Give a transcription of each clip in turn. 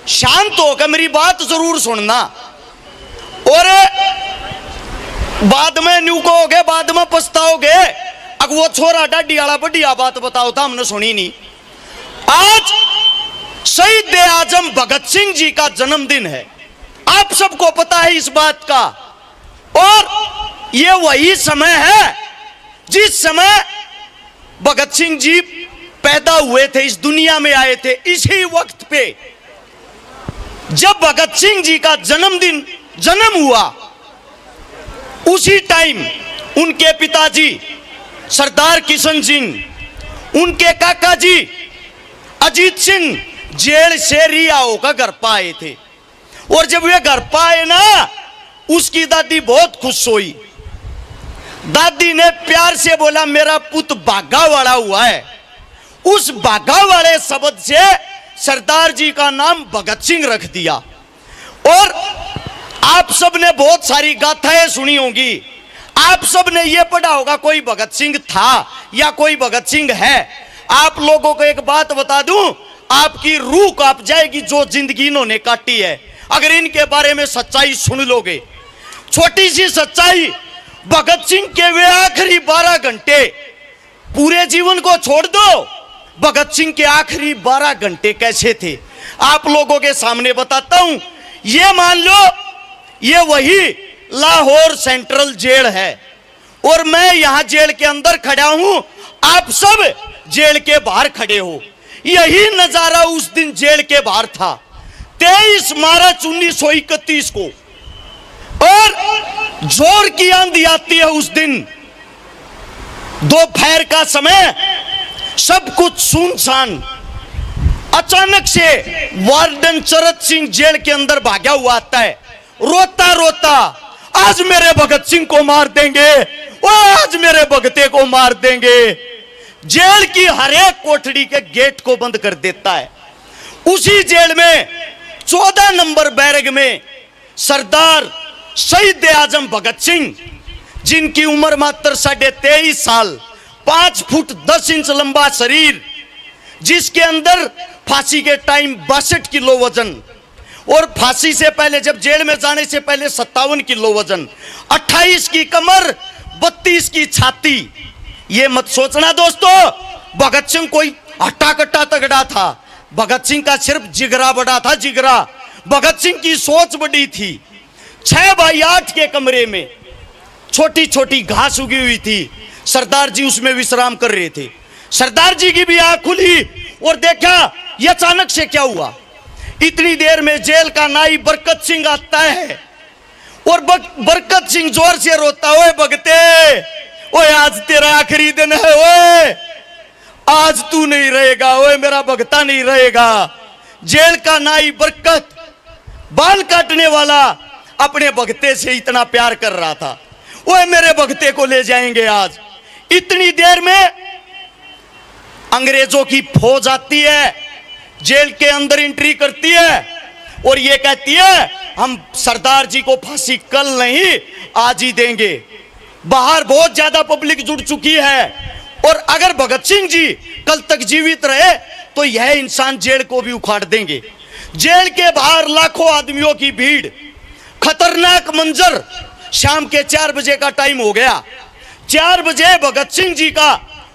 शांत होकर मेरी बात जरूर सुनना। और बाद में न्यू कहोगे, बाद में पछताओगे। अब वो छोरा डाडी वाला बढ़िया बात बताओ था, हमने सुनी नहीं। आज शहीद आजम भगत सिंह जी का जन्मदिन है, आप सबको पता है इस बात का। और ये वही समय है जिस समय भगत सिंह जी पैदा हुए थे, इस दुनिया में आए थे। इसी वक्त पे जब भगत सिंह जी का जन्म हुआ, उसी टाइम उनके पिताजी सरदार किशन सिंह, उनके काका जी अजीत सिंह जेल से रिहा होकर घर पर आए थे। और जब वे घर पर आए ना, उसकी दादी बहुत खुश हुई। दादी ने प्यार से बोला, मेरा पुत भागा वाला हुआ है। उस भागा वाले शब्द से सरदार जी का नाम भगत सिंह रख दिया। और आप सब ने बहुत सारी गाथाएं सुनी होंगी, आप सब ने यह पढ़ा होगा कोई भगत सिंह था या कोई भगत सिंह है। आप लोगों को एक बात बता दूं, आपकी रूह कांप जाएगी जो जिंदगी इन्होंने काटी है, अगर इनके बारे में सच्चाई सुन लोगे। छोटी सी सच्चाई, भगत सिंह के वे आखिरी 12 घंटे, पूरे जीवन को छोड़ दो, भगत सिंह के आखिरी 12 घंटे कैसे थे आप लोगों के सामने बताता हूं। ये मान लो ये वही लाहौर सेंट्रल जेल है और मैं यहां जेल के अंदर खड़ा हूं, आप सब जेल के बाहर खड़े हो। यही नजारा उस दिन जेल के बाहर था 23 मार्च 1931 को। और जोर की आंधी आती है उस दिन, दोपहर का समय, सब कुछ सुनसान। अचानक से वार्डन चरत सिंह जेल के अंदर भागा हुआ आता है, रोता रोता, आज मेरे भगत सिंह को मार देंगे, ओ आज मेरे भगते को मार देंगे। जेल की हर एक कोठड़ी के गेट को बंद कर देता है। उसी जेल में 14 नंबर बैरक में सरदार शहीद आजम भगत सिंह, जिनकी उम्र मात्र 23.5 साल, 5 फुट 10 इंच लंबा शरीर, जिसके अंदर फांसी के टाइम 62 किलो वजन, और फांसी से पहले जब जेल में जाने से पहले 57 किलो वजन, 28 की कमर, 32 की छाती। ये मत सोचना दोस्तों भगत सिंह कोई हट्टा कट्टा तगड़ा था, भगत सिंह का सिर्फ जिगरा बड़ा था, जिगरा। भगत सिंह की सोच बड़ी थी। 6x8 के कमरे में छोटी छोटी घास उगी हुई थी, सरदार जी उसमें विश्राम कर रहे थे। सरदार जी की भी आंख खुली और देखा ये अचानक से क्या हुआ। इतनी देर में जेल का नाई बरकत सिंह आता है और बरकत सिंह जोर से रोता, ओए भगते, ओए आज तेरा आखिरी दिन है, ओए आज तू नहीं रहेगा, ओए मेरा भगता नहीं रहेगा। जेल का नाई बरकत, बाल काटने वाला, अपने भगते से इतना प्यार कर रहा था, ओए मेरे भगते को ले जाएंगे आज। इतनी देर में अंग्रेजों की फौज आती है, जेल के अंदर एंट्री करती है और ये कहती है हम सरदार जी को फांसी कल नहीं आज ही देंगे। बाहर बहुत ज्यादा पब्लिक जुड़ चुकी है और अगर भगत सिंह जी कल तक जीवित रहे तो यह इंसान जेल को भी उखाड़ देंगे। जेल के बाहर लाखों आदमियों की भीड़, खतरनाक मंजर। शाम के 4 बजे का टाइम हो गया। 4 बजे भगत सिंह जी का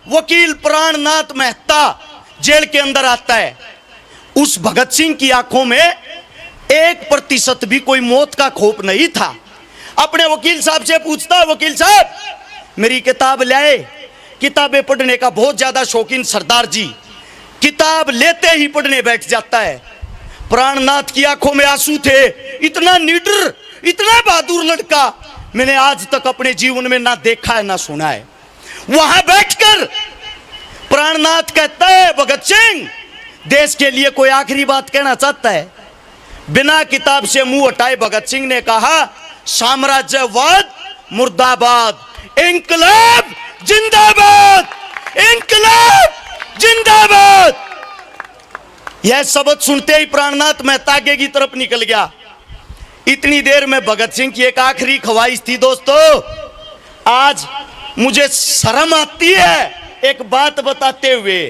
वकील प्राणनाथ मेहता जेल के अंदर आता है। उस भगत सिंह की आंखों में 1% भी कोई मौत का खौफ नहीं था। अपने वकील साहब से पूछता, वकील साहब मेरी किताब लाए। किताबें पढ़ने का बहुत ज्यादा शौकीन सरदार जी, किताब लेते ही पढ़ने बैठ जाता है। प्राणनाथ की आंखों में आंसू थे। इतना निडर, इतना बहादुर लड़का मैंने आज तक अपने जीवन में ना देखा है ना सुना है। वहां बैठकर प्राणनाथ कहता है, भगत सिंह देश के लिए कोई आखिरी बात कहना चाहता है। बिना किताब से मुंह हटाए भगत सिंह ने कहा, साम्राज्यवाद मुर्दाबाद, इंकलाब जिंदाबाद, इंकलाब जिंदाबाद। यह शब्द सुनते ही प्राणनाथ मेहता आगे की तरफ निकल गया। इतनी देर में भगत सिंह की एक आखिरी ख्वाहिश थी दोस्तों, आज मुझे शर्म आती है एक बात बताते हुए,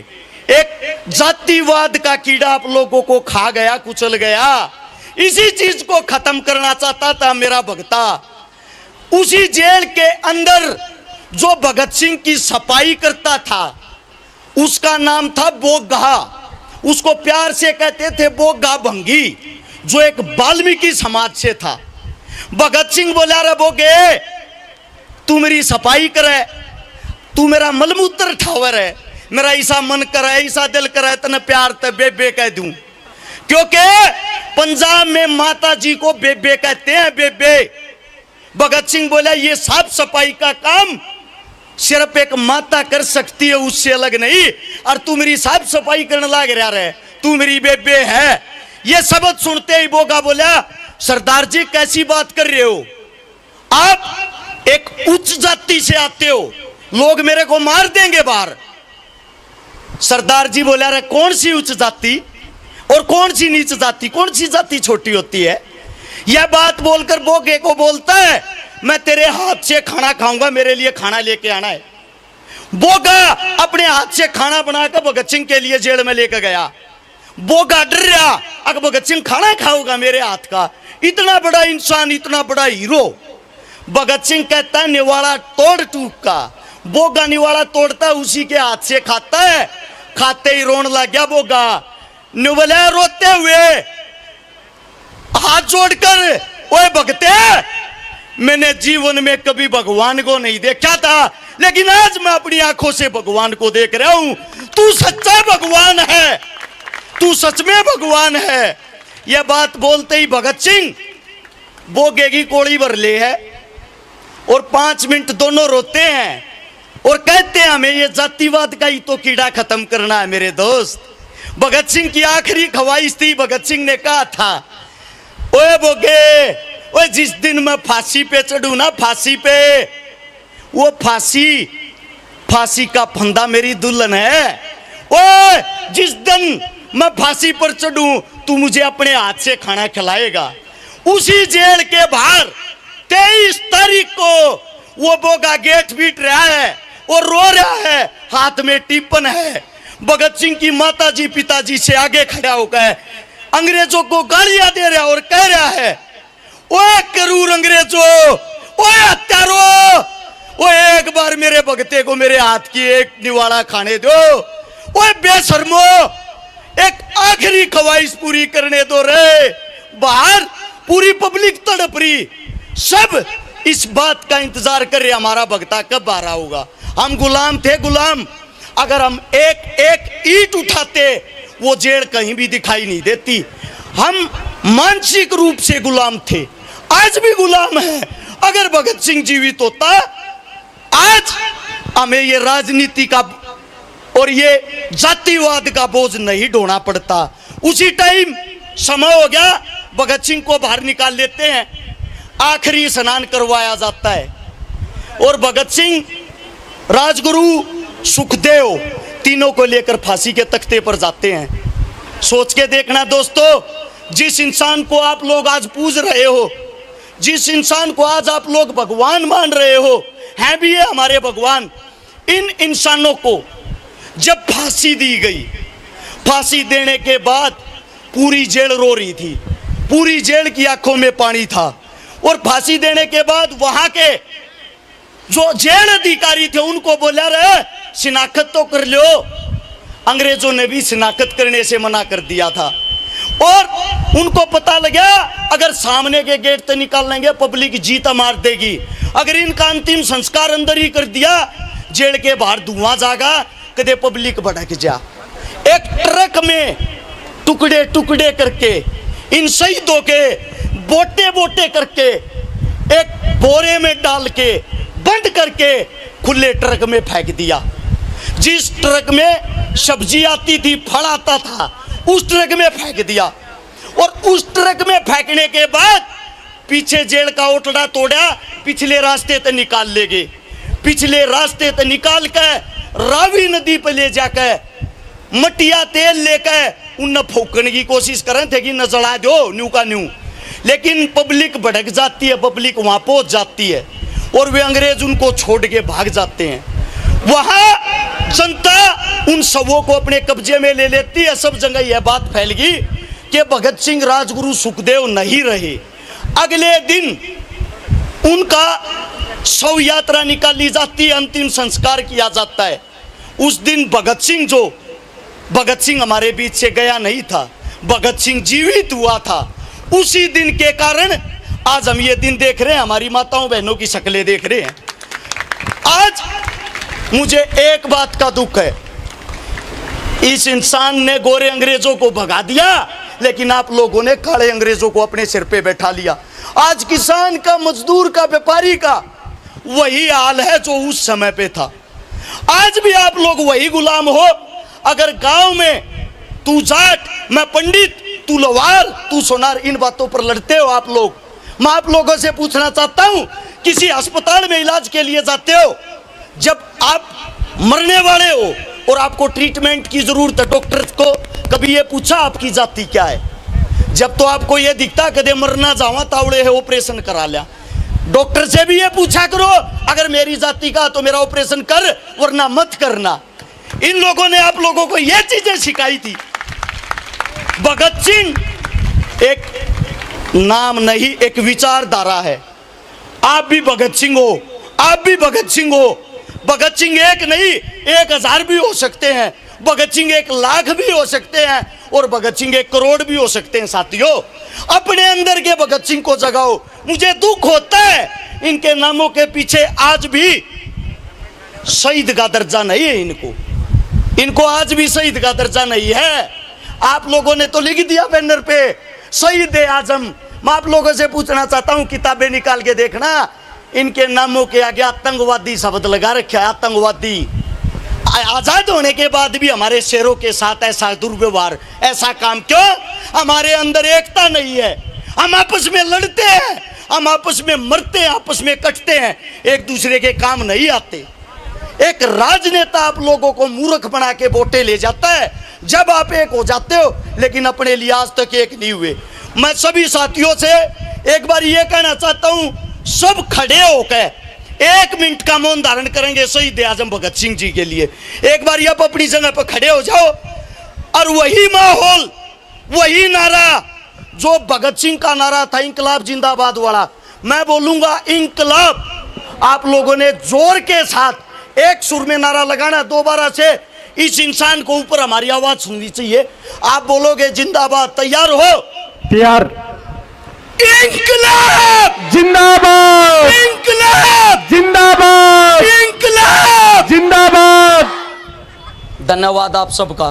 एक जातिवाद का कीड़ा आप लोगों को खा गया, कुचल गया। इसी चीज को खत्म करना चाहता था मेरा भगता। उसी जेल के अंदर जो भगत सिंह की सफाई करता था उसका नाम था बोग्गा। उसको प्यार से कहते थे बोग्गा भंगी, जो एक वाल्मीकि समाज से था। भगत सिंह बोला, रे बोगे तू मेरी सफाई करे, तू मेरा मलमूत्र ठावर है, मेरा ऐसा मन करे, ऐसा दिल करे, तने प्यार ते बेबे कह दूं। क्योंकि पंजाब में माता जी को बेबे कहते हैं, बेबे। भगत सिंह बोला, ये साफ सफाई का काम सिर्फ एक माता कर सकती है, उससे अलग नहीं। और तू मेरी साफ सफाई करने लग रहा है, तू मेरी बेबे है। ये शब्द सुनते ही बोगा बोला, सरदार जी कैसी बात कर रहे हो, आप एक उच्च जाति से आते हो, लोग मेरे को मार देंगे बाहर। सरदार जी बोला, रे कौन सी उच्च जाति और कौन सी नीच जाति, कौन सी जाति छोटी होती है। यह बात बोलकर बोगे को बोलता है, मैं तेरे हाथ से खाना खाऊंगा, मेरे लिए खाना लेके आना है। बोगा अपने हाथ से खाना बनाकर भगत सिंह के लिए जेल में लेकर गया। बोगा डर रहा, अगर भगत सिंह खाना खाओगा मेरे हाथ का, इतना बड़ा इंसान, इतना बड़ा हीरो। भगत सिंह कहता है, निवाड़ा तोड़ टूक का। बोगा निवाड़ा तोड़ता है, उसी के हाथ से खाता है। खाते ही रोने लग गया बोगा। निवला रोते हुए हाथ जोड़कर, ओए भगते, मैंने जीवन में कभी भगवान को नहीं देखा था, लेकिन आज मैं अपनी आंखों से भगवान को देख रहा हूं। तू सच्चा भगवान है, तू सच में भगवान है। यह बात बोलते ही भगत सिंह बोगे की कोड़ी भर ले है और 5 मिनट दोनों रोते हैं और कहते हैं, हमें ये जातिवाद का ही तो कीड़ा खत्म करना है मेरे दोस्त। भगत सिंह की आखिरी ख्वाहिश थी। भगत सिंह ने कहा था, ओए बोगे, ओए जिस दिन मैं फांसी पे चढ़ू ना, फांसी पे, वो फांसी का फंदा मेरी दुल्हन है। ओए जिस दिन मैं फांसी पर चढ़ूं, तू मुझे अपने हाथ से खाना खिलाएगा। उसी जेल के बाहर 23 तारीख को वो बोगा गेट पीट रहा है और रो रहा है, हाथ में टिप्पण है। भगत सिंह की माताजी पिताजी से आगे खड़ा होकर अंग्रेजों को गालियां दे रहा है और कह रहा है, ओए करूर अंग्रेजों, ओए हत्यारों, ओए एक बार मेरे भगते को मेरे हाथ की एक निवाला खाने दो, ओए बेशर्मो, एक आखिरी ख्वाहिश पूरी करने दो रे। बाहर पूरी पब्लिक तड़प रही, सब इस बात का इंतजार कर रहे, हमारा भगता कब बाहर होगा। हम गुलाम थे, गुलाम। अगर हम एक एक ईंट उठाते, वो जेल कहीं भी दिखाई नहीं देती। हम मानसिक रूप से गुलाम थे, आज भी गुलाम है। अगर भगत सिंह जीवित होता, आज हमें ये राजनीति का और ये जातिवाद का बोझ नहीं ढोना पड़ता। उसी टाइम समय हो गया, भगत सिंह को बाहर निकाल लेते हैं, आखिरी स्नान करवाया जाता है और भगत सिंह, राजगुरु, सुखदेव, तीनों को लेकर फांसी के तख्ते पर जाते हैं। सोच के देखना दोस्तों, जिस इंसान को आप लोग आज पूज रहे हो, जिस इंसान को आज आप लोग भगवान मान रहे हो, है भी ये हमारे भगवान, इन इंसानों को जब फांसी दी गई, फांसी देने के बाद पूरी जेल रो रही थी, पूरी जेल की आंखों में पानी था। और फांसी देने के बाद वहां के जो जेल अधिकारी थे उनको बोला, रे शिनाख्त तो कर लो। अंग्रेजों ने भी शिनाख्त करने से मना कर दिया था और उनको पता लगा, अगर सामने के गेट से निकाल लेंगे पब्लिक जीता मार देगी। अगर इनका अंतिम संस्कार अंदर ही कर दिया, जेल के बाहर धुआं जागा, कदे पब्लिक भड़क जा। एक ट्रक में टुकड़े टुकड़े करके इन शहीदों के बोटे बोटे करके एक बोरे में डाल के बंद करके खुले ट्रक में फेंक दिया। जिस ट्रक में सब्जी आती थी, फल आता था, उस ट्रक में फेंक दिया। और उस ट्रक में फेंकने के बाद पीछे जेल का ओटड़ा तोड़ा, पिछले रास्ते तक निकाल ले गए। पिछले रास्ते तक निकाल कर रावी नदी पर ले जाकर मटिया तेल लेकर उन फूकने की कोशिश कर रहे थे कि न जला दो न्यू का न्यू, लेकिन पब्लिक भड़क जाती है, पब्लिक वहां पहुंच जाती है और वे अंग्रेज उनको छोड़ के भाग जाते हैं। वहां जनता उन सबों को अपने कब्जे में ले लेती है। सब जगह यह बात फैल गई कि भगत सिंह राजगुरु सुखदेव नहीं रहे। अगले दिन उनका शव यात्रा निकाली जाती है, अंतिम संस्कार किया जाता है। उस दिन भगत सिंह हमारे बीच से गया नहीं था, भगत सिंह जीवित हुआ था। उसी दिन के कारण आज हम ये दिन देख रहे हैं, हमारी माताओं बहनों की शक्लें देख रहे हैं। आज मुझे एक बात का दुख है, इस इंसान ने गोरे अंग्रेजों को भगा दिया, लेकिन आप लोगों ने काले अंग्रेजों को अपने सिर पे बैठा लिया। आज किसान का, मजदूर का, व्यापारी का वही हाल है जो उस समय पे था। आज भी आप लोग वही गुलाम हो। अगर गांव में तू जाट, मैं पंडित, तू लवाल, तू सोनार, इन बातों पर लड़ते हो आप लोग। मैं आप लोगों से पूछना चाहता हूं, किसी अस्पताल में इलाज के लिए जाते हो, जब आप मरने वाले हो और आपको ट्रीटमेंट की जरूरत है, डॉक्टर को कभी ये पूछा आपकी जाति क्या है? जब तो आपको ये दिखता कदे मरना जावा तावड़े है, ऑपरेशन करा लिया। डॉक्टर से भी ये पूछा करो, अगर मेरी जाति का तो मेरा ऑपरेशन कर, वरना मत करना। इन लोगों ने आप लोगों को ये चीजें सिखाई थी। भगत सिंह एक नाम नहीं, एक विचारधारा है। आप भी भगत सिंह हो, आप भी भगत सिंह हो। भगत सिंह एक नहीं, 1000 भी हो सकते हैं, भगत सिंह 1 लाख भी हो सकते हैं, और भगत सिंह 1 करोड़ भी हो सकते हैं। साथियों, अपने अंदर के भगत सिंह को जगाओ। मुझे दुख होता है इनके नामों के पीछे आज भी शहीद का दर्जा नहीं है। इनको आज भी शहीद का दर्जा नहीं है। आप लोगों ने तो लिख दिया बैनर पे शहीद आजम। मैं आप लोगों से पूछना चाहता हूं, किताबें निकाल के देखना, इनके नामों के आगे आतंकवादी शब्द लगा रखा है। आतंकवादी। आजाद होने के बाद भी हमारे शेरों के साथ ऐसा दुर्व्यवहार, ऐसा काम क्यों? हमारे अंदर एकता नहीं है। हम आपस में लड़ते हैं, हम आपस में मरते हैं, आपस में कटते हैं, एक दूसरे के काम नहीं आते। एक राजनेता आप लोगों को मूर्ख बना के वोटें ले जाता है जब आप एक हो जाते हो, लेकिन अपने लिए आज तक एक नहीं हुए। मैं सभी साथियों से एक बार ये कहना चाहता हूं, सब खड़े होकर 1 मिनट का मौन धारण करेंगे शहीद आजम भगत सिंह जी के लिए। एक बार आप अपनी जगह पर खड़े हो जाओ और वही माहौल, वही नारा जो भगत सिंह का नारा था, इंकलाब जिंदाबाद वाला, मैं बोलूंगा इंकलाब। आप लोगों ने जोर के साथ एक सुर में नारा लगाना दोबारा से। इस इंसान को ऊपर हमारी आवाज सुननी चाहिए। आप बोलोगे जिंदाबाद, तैयार हो? तैयार। इंकलाब जिंदाबाद, इंकलाब जिंदाबाद, इंकलाब जिंदाबाद। धन्यवाद आप सबका।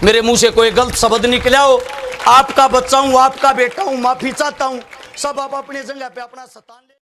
मेरे मुंह से कोई गलत शब्द निकला हो, आपका बच्चा हूं, आपका बेटा हूं, माफी चाहता हूं। सब आप अपने जगह पे अपना स्थान